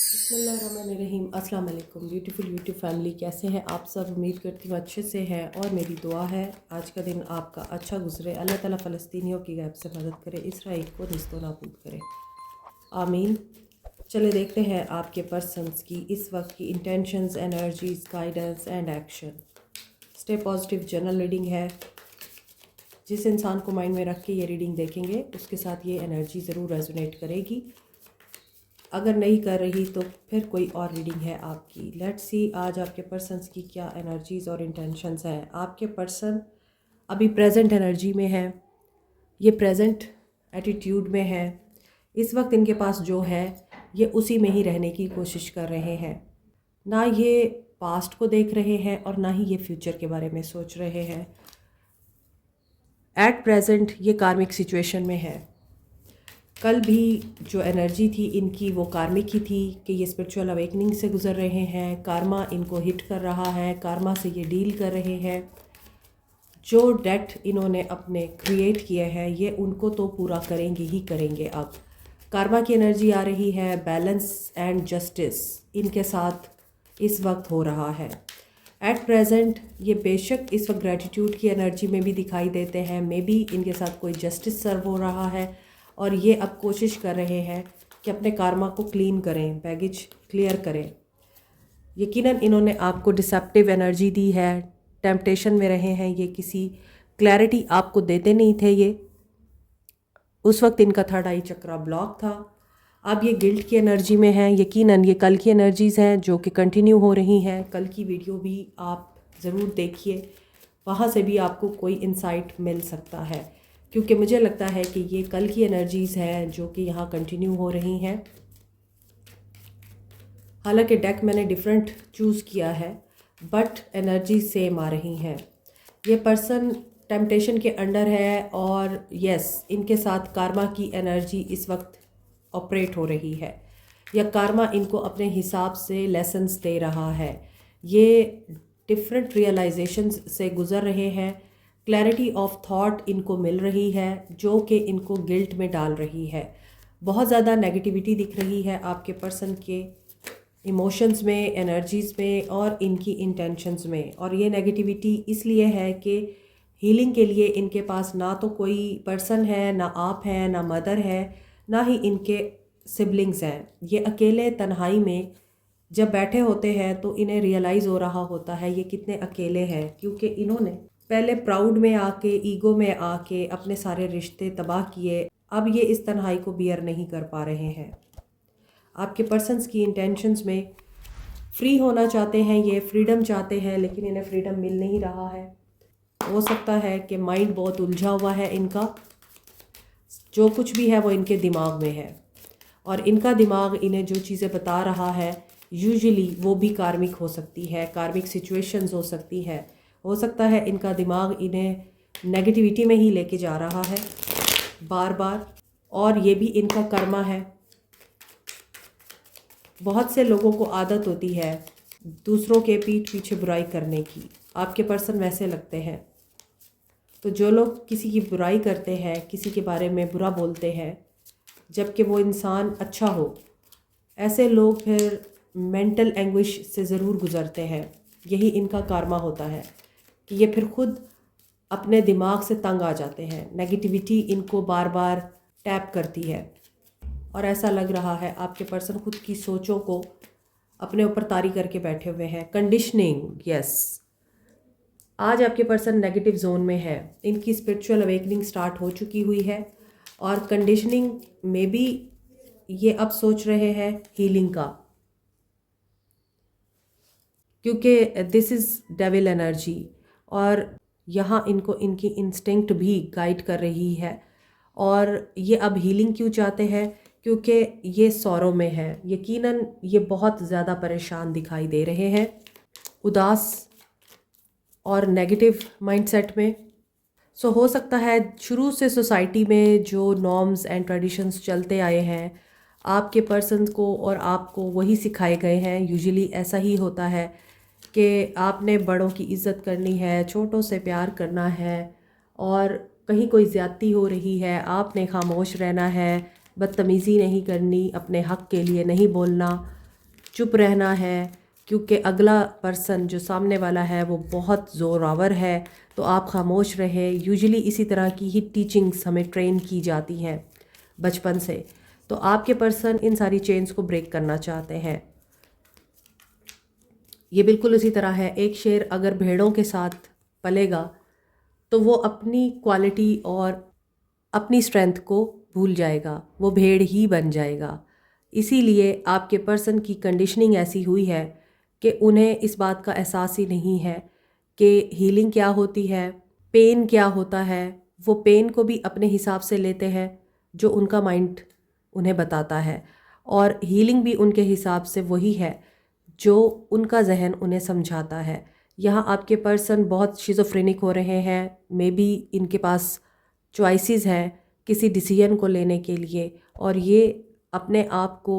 बिस्मिल्लाहिर्रहमानिर्रहीम। अस्सलाम वालेकुम ब्यूटीफुल यूट्यूब फैमिली, कैसे हैं आप सब? उम्मीद करती हूँ अच्छे से हैं और मेरी दुआ है आज का दिन आपका अच्छा गुजरे। अल्लाह ताला फ़लस्तीनियों की गैब से मदद करे, इसराइल को निस्तो नाबूद करे, आमीन। चले देखते हैं आपके पर्सन्स की इस वक्त की intentions, energies, guidance and action. Stay positive general reading है। जिस इंसान को माइंड में रख के ये रीडिंग देखेंगे उसके साथ ये एनर्जी ज़रूर रेजोनेट करेगी। अगर नहीं कर रही तो फिर कोई और रीडिंग है आपकी। लेट्स सी आज आपके पर्सन्स की क्या एनर्जीज़ और इंटेंशंस हैं। आपके पर्सन अभी प्रेजेंट एनर्जी में है, ये प्रेजेंट एटीट्यूड में है। इस वक्त इनके पास जो है ये उसी में ही रहने की कोशिश कर रहे हैं। ना ये पास्ट को देख रहे हैं और ना ही ये फ्यूचर के बारे में सोच रहे हैं। एट प्रेजेंट ये कार्मिक सिचुएशन में है। कल भी जो एनर्जी थी इनकी वो कार्मिक ही थी कि ये स्पिरिचुअल अवेकनिंग से गुज़र रहे हैं। कार्मा इनको हिट कर रहा है, कार्मा से ये डील कर रहे हैं। जो डेट इन्होंने अपने क्रिएट किए हैं ये उनको तो पूरा करेंगे ही करेंगे। अब कार्मा की एनर्जी आ रही है, बैलेंस एंड जस्टिस इनके साथ इस वक्त हो रहा है। एट प्रेजेंट ये बेशक इस वक्त ग्रेटिट्यूड की एनर्जी में भी दिखाई देते हैं। मे बी इनके साथ कोई जस्टिस सर्व हो रहा है और ये अब कोशिश कर रहे हैं कि अपने कार्मा को क्लीन करें, बैगेज क्लियर करें। यकीनन इन्होंने आपको डिसेप्टिव एनर्जी दी है, टेम्पटेशन में रहे हैं, ये किसी क्लैरिटी आपको देते नहीं थे। ये उस वक्त इनका थर्ड आई चक्रा ब्लॉक था। अब ये गिल्ट की एनर्जी में है। यकीनन ये कल की एनर्जीज़ हैं जो कि कंटिन्यू हो रही हैं। कल की वीडियो भी आप ज़रूर देखिए, वहाँ से भी आपको कोई इंसाइट मिल सकता है, क्योंकि मुझे लगता है कि ये कल की एनर्जीज़ हैं जो कि यहाँ कंटिन्यू हो रही हैं। हालांकि डेक मैंने डिफरेंट चूज़ किया है बट एनर्जी सेम आ रही हैं। ये पर्सन टेम्पटेशन के अंडर है और यस इनके साथ कार्मा की एनर्जी इस वक्त ऑपरेट हो रही है, या कार्मा इनको अपने हिसाब से लेसन्स दे रहा है। ये डिफरेंट रियलाइजेशंस से गुज़र रहे हैं। क्लैरिटी ऑफ थॉट इनको मिल रही है जो कि इनको गिल्ट में डाल रही है। बहुत ज़्यादा नेगेटिविटी दिख रही है आपके पर्सन के इमोशंस में, एनर्जीज़ में और इनकी इंटेंशंस में। और ये नेगेटिविटी इसलिए है कि हीलिंग के लिए इनके पास ना तो कोई पर्सन है, ना आप हैं, ना मदर है, ना ही इनके सिबलिंग्स हैं। ये अकेले तन्हाई में जब बैठे होते हैं तो इन्हें रियलाइज़ हो रहा होता है ये कितने अकेले हैं, क्योंकि इन्होंने पहले प्राउड में आके, ईगो में आके अपने सारे रिश्ते तबाह किए। अब ये इस तन्हाई को बियर नहीं कर पा रहे हैं। आपके पर्सन्स की इंटेंशंस में फ्री होना चाहते हैं, ये फ्रीडम चाहते हैं, लेकिन इन्हें फ्रीडम मिल नहीं रहा है। हो सकता है कि माइंड बहुत उलझा हुआ है इनका, जो कुछ भी है वो इनके दिमाग में है और इनका दिमाग इन्हें जो चीज़ें बता रहा है यूजुअली वो भी कार्मिक हो सकती है, कार्मिक सिचुएशंस हो सकती है। हो सकता है इनका दिमाग इन्हें नेगेटिविटी में ही लेके जा रहा है बार बार, और ये भी इनका कर्मा है। बहुत से लोगों को आदत होती है दूसरों के पीठ पीछे बुराई करने की। आपके पर्सन वैसे लगते हैं। तो जो लोग किसी की बुराई करते हैं, किसी के बारे में बुरा बोलते हैं जबकि वो इंसान अच्छा हो, ऐसे लोग फिर मेंटल एंग्विश से ज़रूर गुज़रते हैं। यही इनका कार्मा होता है कि ये फिर खुद अपने दिमाग से तंग आ जाते हैं। नेगेटिविटी इनको बार बार टैप करती है और ऐसा लग रहा है आपके पर्सन खुद की सोचों को अपने ऊपर तारी करके बैठे हुए हैं। कंडीशनिंग, यस, आज आपके पर्सन नेगेटिव जोन में है। इनकी स्पिरिचुअल अवेकनिंग स्टार्ट हो चुकी हुई है और कंडीशनिंग में भी ये अब सोच रहे हैं हीलिंग का, क्योंकि दिस इज़ डेविल एनर्जी और यहाँ इनको इनकी इंस्टिंक्ट भी गाइड कर रही है। और ये अब हीलिंग क्यों चाहते हैं? क्योंकि ये सौरों में है। यकीनन ये बहुत ज़्यादा परेशान दिखाई दे रहे हैं, उदास और नेगेटिव माइंडसेट में। सो हो सकता है शुरू से सोसाइटी में जो नॉर्म्स एंड ट्रेडिशंस चलते आए हैं आपके पर्सन को और आपको वही सिखाए गए हैं। यूजुअली ऐसा ही होता है कि आपने बड़ों की इज़्ज़त करनी है, छोटों से प्यार करना है, और कहीं कोई ज़्यादती हो रही है आपने खामोश रहना है, बदतमीज़ी नहीं करनी, अपने हक़ के लिए नहीं बोलना। चुप रहना है, क्योंकि अगला पर्सन जो सामने वाला है वो बहुत ज़ोरावर है, तो आप खामोश रहे। यूजुअली इसी तरह की ही टीचिंग्स हमें ट्रेन की जाती हैं बचपन से। तो आपके पर्सन इन सारी चेन्स को ब्रेक करना चाहते हैं। ये बिल्कुल उसी तरह है, एक शेर अगर भेड़ों के साथ पलेगा तो वो अपनी क्वालिटी और अपनी स्ट्रेंथ को भूल जाएगा, वो भेड़ ही बन जाएगा। इसीलिए आपके पर्सन की कंडीशनिंग ऐसी हुई है कि उन्हें इस बात का एहसास ही नहीं है कि हीलिंग क्या होती है, पेन क्या होता है। वो पेन को भी अपने हिसाब से लेते हैं जो उनका माइंड उन्हें बताता है, और हीलिंग भी उनके हिसाब से वही है जो उनका जहन उन्हें समझाता है। यहाँ आपके पर्सन बहुत शिज़ोफ्रेनिक हो रहे हैं, मे बी इनके पास चॉइसेस हैं किसी डिसीजन को लेने के लिए, और ये अपने आप को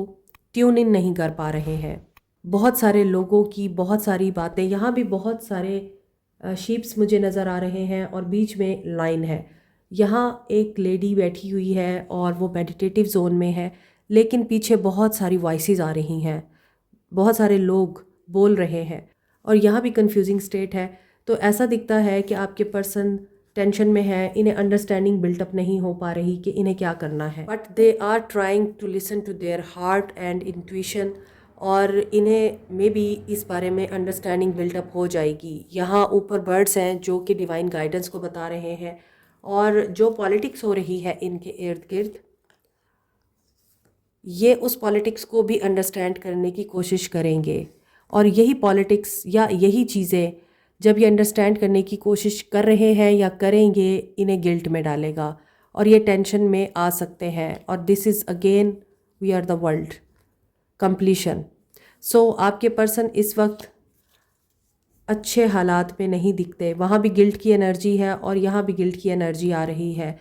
ट्यून इन नहीं कर पा रहे हैं। बहुत सारे लोगों की बहुत सारी बातें, यहाँ भी बहुत सारे शीप्स मुझे नज़र आ रहे हैं और बीच में लाइन है। यहाँ एक लेडी बैठी हुई है और वो मेडिटेटिव जोन में है, लेकिन पीछे बहुत सारी वॉइसेस आ रही हैं, बहुत सारे लोग बोल रहे हैं, और यहाँ भी कंफ्यूजिंग स्टेट है। तो ऐसा दिखता है कि आपके पर्सन टेंशन में है, इन्हें अंडरस्टैंडिंग बिल्टअप नहीं हो पा रही कि इन्हें क्या करना है, but they are trying to listen to their heart and intuition, और इन्हें मे बी इस बारे में अंडरस्टैंडिंग बिल्टअप हो जाएगी। यहाँ ऊपर बर्ड्स हैं जो कि डिवाइन गाइडेंस को बता रहे हैं, और जो पॉलिटिक्स हो रही है इनके इर्द गिर्द, ये उस पॉलिटिक्स को भी अंडरस्टैंड करने की कोशिश करेंगे। और यही पॉलिटिक्स या यही चीज़ें जब ये अंडरस्टैंड करने की कोशिश कर रहे हैं या करेंगे, इन्हें गिल्ट में डालेगा और ये टेंशन में आ सकते हैं। और this is again we are the world completion. So आपके पर्सन इस वक्त अच्छे हालात में नहीं दिखते, वहाँ भी गिल्ट की एनर्जी है और यहाँ भी गिल्ट की एनर्जी आ रही है।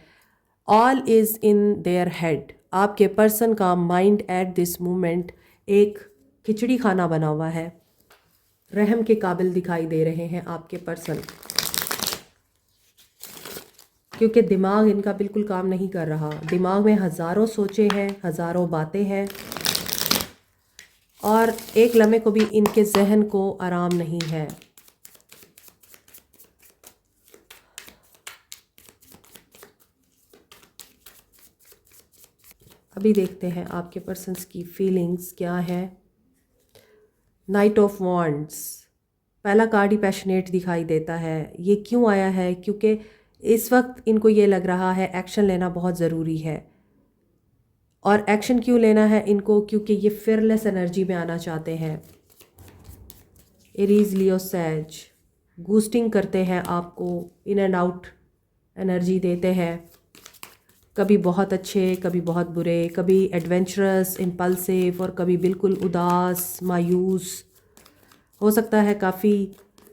All is in their head. आपके पर्सन का माइंड एट दिस मोमेंट एक खिचड़ी खाना बना हुआ है, रहम के काबिल दिखाई दे रहे हैं आपके पर्सन, क्योंकि दिमाग इनका बिल्कुल काम नहीं कर रहा। दिमाग में हज़ारों सोचें हैं, हज़ारों बातें हैं, और एक लम्हे को भी इनके जहन को आराम नहीं है। अभी देखते हैं आपके पर्सन्स की फीलिंग्स क्या है। नाइट ऑफ वॉन्ड्स, पहला कार्ड ही पैशनेट दिखाई देता है। ये क्यों आया है? क्योंकि इस वक्त इनको ये लग रहा है एक्शन लेना बहुत ज़रूरी है। और एक्शन क्यों लेना है इनको? क्योंकि ये फियरलेस एनर्जी में आना चाहते हैं। एरीज, लियो, सैज बूस्टिंग करते हैं आपको, इन एंड आउट एनर्जी देते हैं, कभी बहुत अच्छे, कभी बहुत बुरे, कभी एडवेंचरस, इम्पल्सिव, और कभी बिल्कुल उदास, मायूस। हो सकता है काफ़ी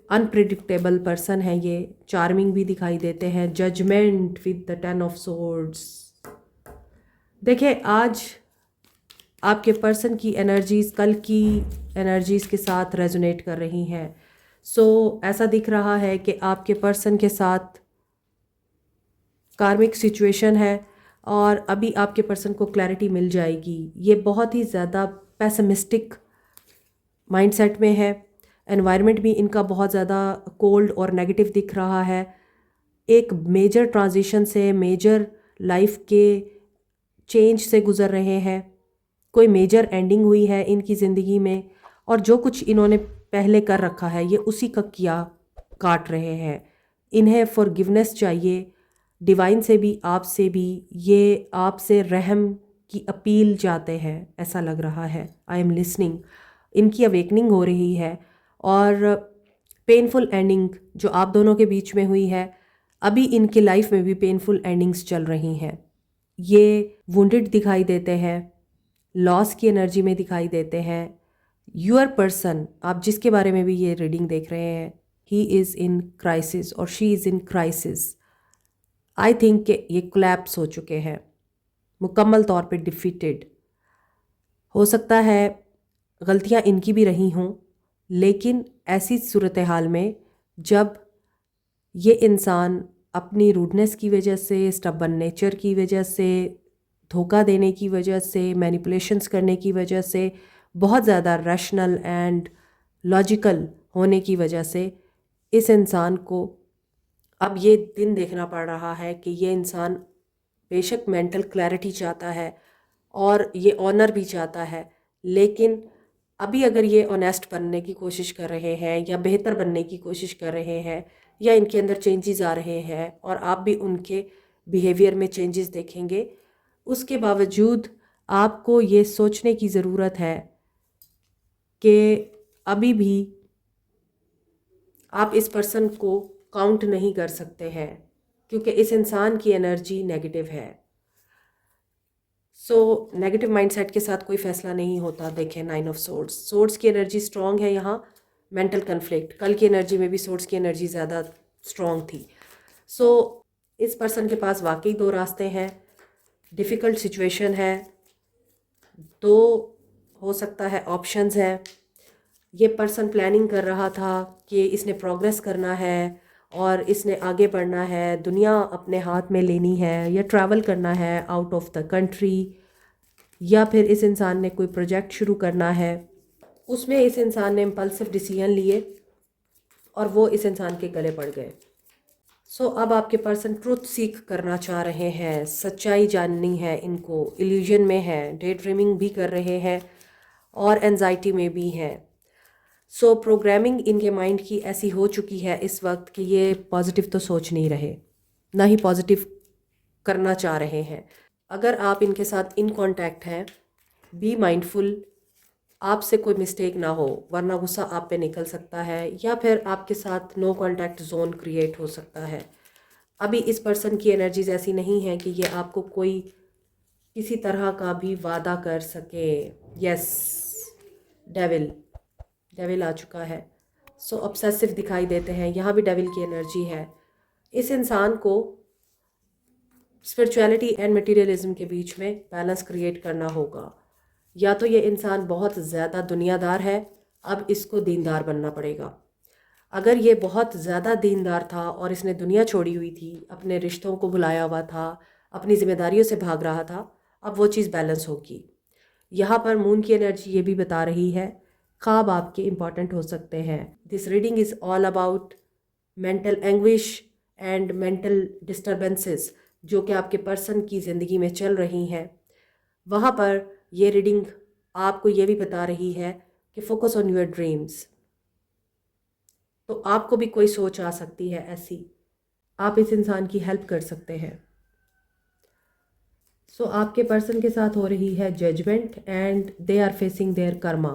अनप्रिडिक्टेबल पर्सन है ये। चार्मिंग भी दिखाई देते हैं। Judgement with the 10 of swords. देखिए, आज आपके पर्सन की एनर्जीज़ कल की एनर्जीज़ के साथ रेजोनेट कर रही हैं। सो ऐसा दिख रहा है कि आपके पर्सन के साथ कार्मिक सिचुएशन है और अभी आपके पर्सन को क्लैरिटी मिल जाएगी। ये बहुत ही ज़्यादा पेसिमिस्टिक माइंडसेट में है। एनवायरनमेंट भी इनका बहुत ज़्यादा कोल्ड और नेगेटिव दिख रहा है। एक मेजर ट्रांजिशन से, मेजर लाइफ के चेंज से गुज़र रहे हैं। कोई मेजर एंडिंग हुई है इनकी ज़िंदगी में, और जो कुछ इन्होंने पहले कर रखा है ये उसी का किया काट रहे हैं। इन्हें फॉरगिवनेस चाहिए, डिवाइन से भी, आपसे भी। ये आपसे रहम की अपील चाहते हैं, ऐसा लग रहा है। I am listening. इनकी अवेकनिंग हो रही है, और पेनफुल एंडिंग जो आप दोनों के बीच में हुई है, अभी इनकी लाइफ में भी पेनफुल एंडिंग्स चल रही हैं। ये वुंडेड दिखाई देते हैं, लॉस की एनर्जी में दिखाई देते हैं। यूअर पर्सन, आप जिसके बारे में भी ये रीडिंग देख रहे हैं, ही इज़ इन क्राइसिस और she is in crisis. I think कि ये कोलैप्स हो चुके हैं, मुकम्मल तौर पे डिफीटेड। हो सकता है गलतियां इनकी भी रही हों, लेकिन ऐसी सूरत हाल में जब ये इंसान अपनी रूडनेस की वजह से, स्टबन नेचर की वजह से, धोखा देने की वजह से, मैनिपुलेशंस करने की वजह से बहुत ज़्यादा रैशनल एंड लॉजिकल होने की वजह से इस इंसान को अब ये दिन देखना पड़ रहा है कि ये इंसान बेशक मेंटल क्लैरिटी चाहता है और ये ऑनर भी चाहता है, लेकिन अभी अगर ये ऑनेस्ट बनने की कोशिश कर रहे हैं या बेहतर बनने की कोशिश कर रहे हैं या इनके अंदर चेंजेस आ रहे हैं और आप भी उनके बिहेवियर में चेंजेस देखेंगे, उसके बावजूद आपको ये सोचने की ज़रूरत है कि अभी भी आप इस पर्सन को काउंट नहीं कर सकते हैं, क्योंकि इस इंसान की एनर्जी नेगेटिव है। सो नेगेटिव माइंडसेट के साथ कोई फैसला नहीं होता। देखें, 9 ऑफ सोर्ड्स, सोर्ड्स की एनर्जी स्ट्रॉन्ग है यहाँ। मेंटल कन्फ्लिक्ट, कल की एनर्जी में भी सोर्ड्स की एनर्जी ज़्यादा स्ट्रॉन्ग थी। सो इस पर्सन के पास वाकई दो रास्ते हैं, डिफ़िकल्ट सिचुएशन है, दो हो सकता है ऑप्शंस हैं। ये पर्सन प्लानिंग कर रहा था कि इसने प्रोग्रेस करना है और इसने आगे बढ़ना है, दुनिया अपने हाथ में लेनी है या ट्रैवल करना है आउट ऑफ द कंट्री, या फिर इस इंसान ने कोई प्रोजेक्ट शुरू करना है। उसमें इस इंसान ने इम्पल्सिव डिसीजन लिए और वो इस इंसान के गले पड़ गए। सो अब आपके पर्सन ट्रुथ सीख करना चाह रहे हैं, सच्चाई जाननी है इनको, इल्यूजन में है, डे ड्रीमिंग भी कर रहे हैं और एंजाइटी में भी हैं। सो प्रोग्रामिंग इनके माइंड की ऐसी हो चुकी है इस वक्त कि ये पॉजिटिव तो सोच नहीं रहे, ना ही पॉजिटिव करना चाह रहे हैं। अगर आप इनके साथ इन कांटेक्ट हैं, बी माइंडफुल, आपसे कोई मिस्टेक ना हो, वरना गुस्सा आप पे निकल सकता है या फिर आपके साथ नो कांटेक्ट जोन क्रिएट हो सकता है। अभी इस पर्सन की एनर्जीज ऐसी नहीं है कि ये आपको कोई किसी तरह का भी वादा कर सके। यस, डेविल, डेविल आ चुका है। सो ऑब्सेसिव दिखाई देते हैं, यहाँ भी डेविल की एनर्जी है। इस इंसान को स्पिरिचुअलिटी एंड मटेरियलिज्म के बीच में बैलेंस क्रिएट करना होगा। या तो ये इंसान बहुत ज़्यादा दुनियादार है, अब इसको दीनदार बनना पड़ेगा। अगर ये बहुत ज़्यादा दीनदार था और इसने दुनिया छोड़ी हुई थी, अपने रिश्तों को भुलाया हुआ था, अपनी जिम्मेदारियों से भाग रहा था, अब वो चीज़ बैलेंस होगी। यहाँ पर मून की एनर्जी ये भी बता रही है, ख्वाब आपके इम्पॉर्टेंट हो सकते हैं। This reading is all about mental anguish and mental disturbances जो कि आपके पर्सन की ज़िंदगी में चल रही हैं। वहाँ पर ये रीडिंग आपको ये भी बता रही है कि फोकस ऑन योर ड्रीम्स। तो आपको भी कोई सोच आ सकती है ऐसी, आप इस इंसान की हेल्प कर सकते हैं। सो आपके पर्सन के साथ हो रही है judgement and they are facing their karma,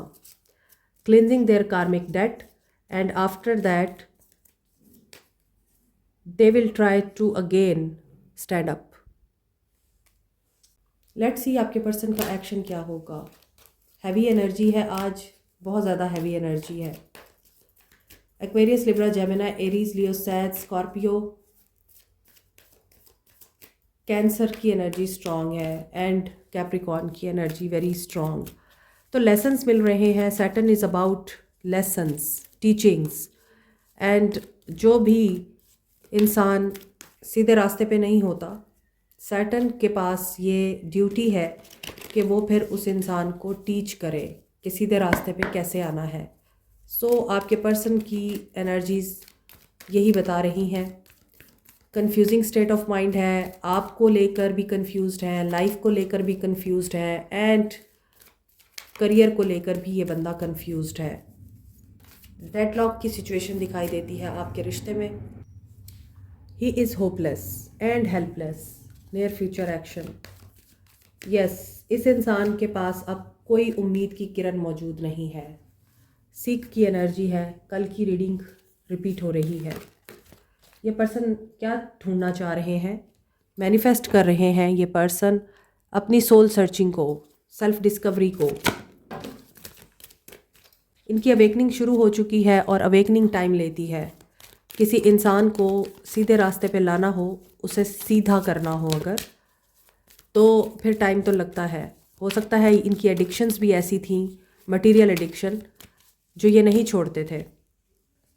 cleansing their karmic debt, and after that they will try to again stand up. Let's see आपके पर्सन का एक्शन क्या होगा। हैवी एनर्जी है आज, बहुत ज़्यादा हैवी एनर्जी है। एक्वेरियस, लिब्रा, जेमिनी, एरीज, लियो, सैज, स्कॉर्पियो, कैंसर की एनर्जी स्ट्रॉन्ग है एंड कैप्रिकॉर्न की एनर्जी वेरी स्ट्रॉन्ग। तो लेसन्स मिल रहे हैं। Saturn is about lessons, teachings, and जो भी इंसान सीधे रास्ते पे नहीं होता, सैटर्न के पास ये ड्यूटी है कि वो फिर उस इंसान को टीच करे कि सीधे रास्ते पे कैसे आना है। सो आपके पर्सन की एनर्जीज़ यही बता रही हैं। कंफ्यूजिंग स्टेट ऑफ माइंड है, आपको लेकर भी कंफ्यूज्ड है, लाइफ को लेकर भी कंफ्यूज्ड है एंड करियर को लेकर भी ये बंदा कंफ्यूज्ड है। डेडलॉक की सिचुएशन दिखाई देती है आपके रिश्ते में। He is hopeless and helpless. Near future action. Yes, इस इंसान के पास अब कोई उम्मीद की किरण मौजूद नहीं है। सीख की एनर्जी है, कल की रीडिंग रिपीट हो रही है। ये पर्सन क्या ढूंढना चाह रहे हैं, मैनिफेस्ट कर रहे हैं ये पर्सन अपनी सोल सर्चिंग को, सेल्फ डिस्कवरी को। इनकी अवेकनिंग शुरू हो चुकी है और अवेकनिंग टाइम लेती है। किसी इंसान को सीधे रास्ते पे लाना हो, उसे सीधा करना हो अगर, तो फिर टाइम तो लगता है। हो सकता है इनकी एडिक्शंस भी ऐसी थी, मटेरियल एडिक्शन, जो ये नहीं छोड़ते थे,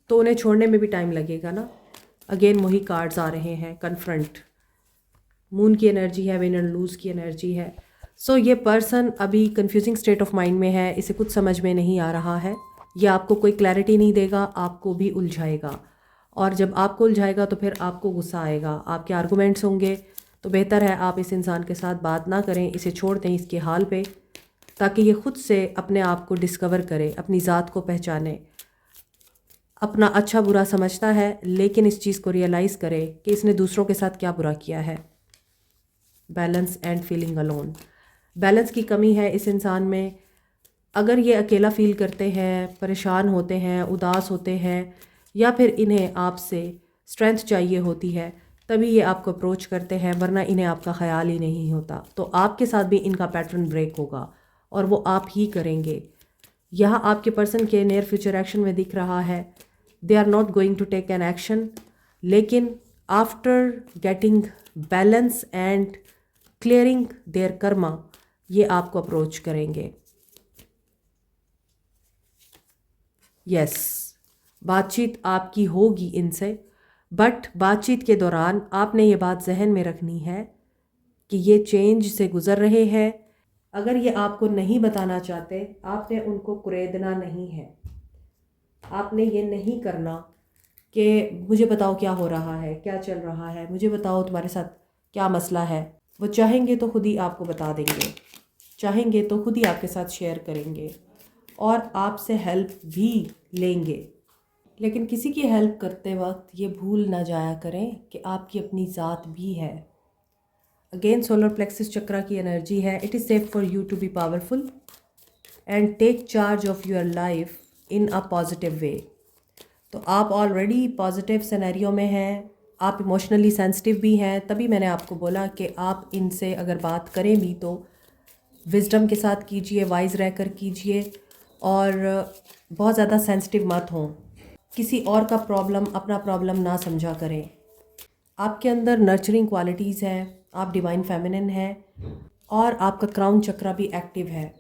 तो उन्हें छोड़ने में भी टाइम लगेगा ना। अगेन वही कार्ड्स आ रहे हैं, कन्फ्रंट, मून की एनर्जी है, विन एंड लूज़ की एनर्जी है। सो ये पर्सन अभी कंफ्यूजिंग स्टेट ऑफ माइंड में है, इसे कुछ समझ में नहीं आ रहा है, ये आपको कोई क्लैरिटी नहीं देगा, आपको भी उलझाएगा। और जब आपको उलझाएगा तो फिर आपको गुस्सा आएगा, आपके आर्गूमेंट्स होंगे। तो बेहतर है आप इस इंसान के साथ बात ना करें, इसे छोड़ दें इसके हाल पे, ताकि ये खुद से अपने आप को डिस्कवर करे, अपनी ज़ात को पहचाने। अपना अच्छा बुरा समझता है, लेकिन इस चीज़ को रियलाइज़ करे कि इसने दूसरों के साथ क्या बुरा किया है। Balance and feeling alone, balance की कमी है इस इंसान में। अगर ये अकेला फील करते हैं, परेशान होते हैं, उदास होते हैं, या फिर इन्हें आपसे स्ट्रेंथ चाहिए होती है, तभी ये आपको अप्रोच करते हैं, वरना इन्हें आपका ख्याल ही नहीं होता। तो आपके साथ भी इनका पैटर्न ब्रेक होगा और वो आप ही करेंगे। यहाँ आपके पर्सन के नियर फ्यूचर एक्शन में दिख रहा है, they are not going to take an action, लेकिन after getting balance and clearing their karma, ये आपको अप्रोच करेंगे। यस, बातचीत आपकी होगी इनसे, बट बातचीत के दौरान आपने ये बात जहन में रखनी है कि ये चेंज से गुज़र रहे हैं। अगर ये आपको नहीं बताना चाहते, आपने उनको कुरेदना नहीं है, आपने ये नहीं करना कि मुझे बताओ क्या हो रहा है, क्या चल रहा है, मुझे बताओ तुम्हारे साथ क्या मसला है। वो चाहेंगे तो खुद ही आपको बता देंगे, चाहेंगे तो खुद ही आपके साथ शेयर करेंगे और आपसे हेल्प भी लेंगे। लेकिन किसी की हेल्प करते वक्त ये भूल ना जाया करें कि आपकी अपनी ज़ात भी है। अगेन सोलर प्लेक्सिस चक्रा की एनर्जी है, it is safe for you to be powerful and take charge of your life in a positive way. तो आप ऑलरेडी पॉजिटिव सिनेरियो में हैं, आप इमोशनली सेंसिटिव भी हैं, तभी मैंने आपको बोला कि आप इनसे अगर बात करें भी तो विजडम के साथ कीजिए, वाइज रहकर कीजिए और बहुत ज़्यादा सेंसिटिव मत हों। किसी और का प्रॉब्लम अपना प्रॉब्लम ना समझा करें। आपके अंदर नर्चरिंग क्वालिटीज़ हैं, आप डिवाइन फेमिनिन हैं और आपका क्राउन चक्रा भी एक्टिव है।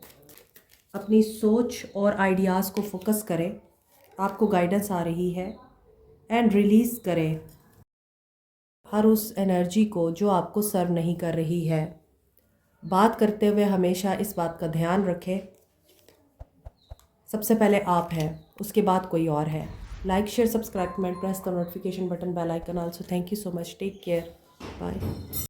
अपनी सोच और आइडियाज़ को फोकस करें, आपको गाइडेंस आ रही है, एंड रिलीज़ करें हर उस एनर्जी को जो आपको सर्व नहीं कर रही है। बात करते हुए हमेशा इस बात का ध्यान रखें, सबसे पहले आप हैं, उसके बाद कोई और है। Like, share, subscribe, comment, press the notification button, bell icon also. Thank you so much, take care, bye.